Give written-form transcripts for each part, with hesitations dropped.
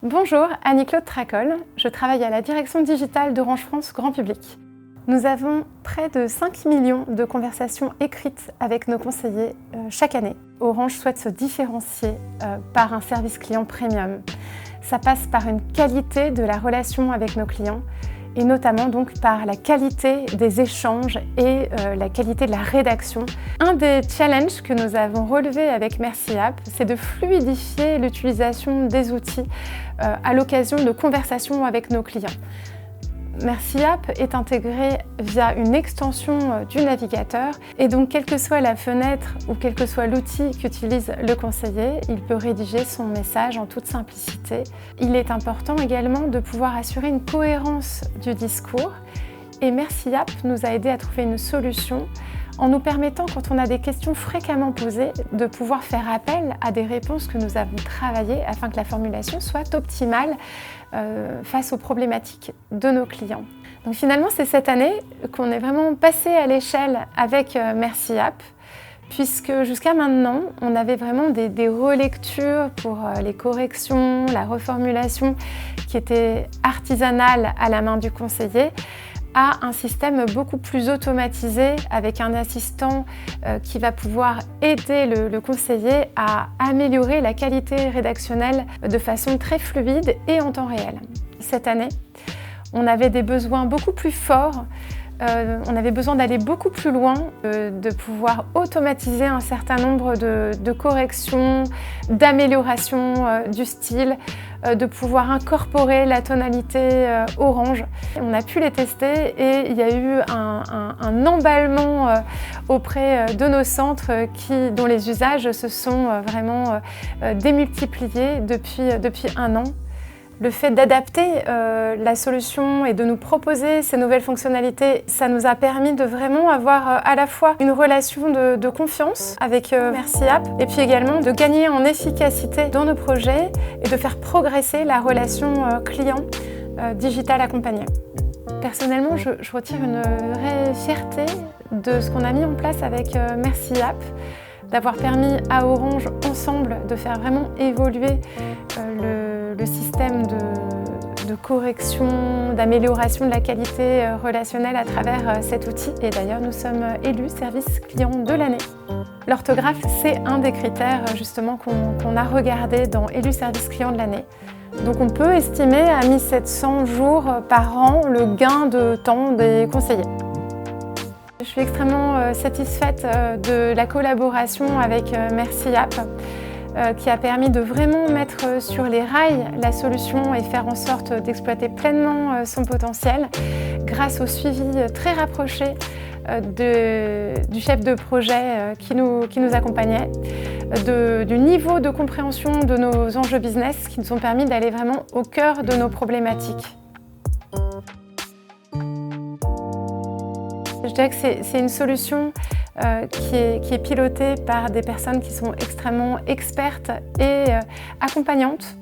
Bonjour, Annie-Claude Tracol. Je travaille à la direction digitale d'Orange France Grand Public. Nous avons près de 5 millions de conversations écrites avec nos conseillers chaque année. Orange souhaite se différencier par un service client premium. Ça passe par une qualité de la relation avec nos clients et notamment donc par la qualité des échanges et la qualité de la rédaction. Un des challenges que nous avons relevés avec MerciApp, c'est de fluidifier l'utilisation des outils à l'occasion de conversations avec nos clients. MerciApp est intégré via une extension du navigateur et donc quelle que soit la fenêtre ou quel que soit l'outil qu'utilise le conseiller, il peut rédiger son message en toute simplicité. Il est important également de pouvoir assurer une cohérence du discours et MerciApp nous a aidé à trouver une solution en nous permettant, quand on a des questions fréquemment posées, de pouvoir faire appel à des réponses que nous avons travaillées afin que la formulation soit optimale face aux problématiques de nos clients. Donc finalement, c'est cette année qu'on est vraiment passé à l'échelle avec MerciApp, puisque jusqu'à maintenant, on avait vraiment des relectures pour les corrections, la reformulation qui étaient artisanales à la main du conseiller, à un système beaucoup plus automatisé avec un assistant qui va pouvoir aider le conseiller à améliorer la qualité rédactionnelle de façon très fluide et en temps réel. Cette année, on avait des besoins beaucoup plus forts. On avait besoin d'aller beaucoup plus loin, de pouvoir automatiser un certain nombre de corrections, d'améliorations du style, de pouvoir incorporer la tonalité orange. On a pu les tester et il y a eu un emballement auprès de nos centres dont les usages se sont vraiment démultipliés depuis un an. Le fait d'adapter la solution et de nous proposer ces nouvelles fonctionnalités, ça nous a permis de vraiment avoir à la fois une relation de confiance avec MerciApp et puis également de gagner en efficacité dans nos projets et de faire progresser la relation client digital accompagné. Personnellement, je retire une vraie fierté de ce qu'on a mis en place avec MerciApp, d'avoir permis à Orange ensemble de faire vraiment évoluer le système de correction, d'amélioration de la qualité relationnelle à travers cet outil. Et d'ailleurs, nous sommes élus service client de l'année. L'orthographe, c'est un des critères justement qu'on a regardé dans élu service client de l'année. Donc on peut estimer à 1700 jours par an le gain de temps des conseillers. Je suis extrêmement satisfaite de la collaboration avec MerciApp qui a permis de vraiment mettre sur les rails la solution et faire en sorte d'exploiter pleinement son potentiel grâce au suivi très rapproché du chef de projet qui nous accompagnait, du niveau de compréhension de nos enjeux business qui nous ont permis d'aller vraiment au cœur de nos problématiques. Je dirais que c'est une solution qui est pilotée par des personnes qui sont extrêmement expertes et accompagnantes,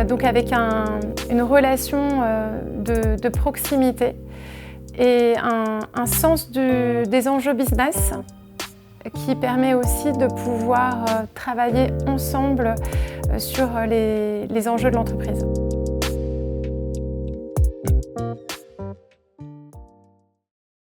donc avec une relation de proximité et un sens des enjeux business qui permet aussi de pouvoir travailler ensemble sur les enjeux de l'entreprise.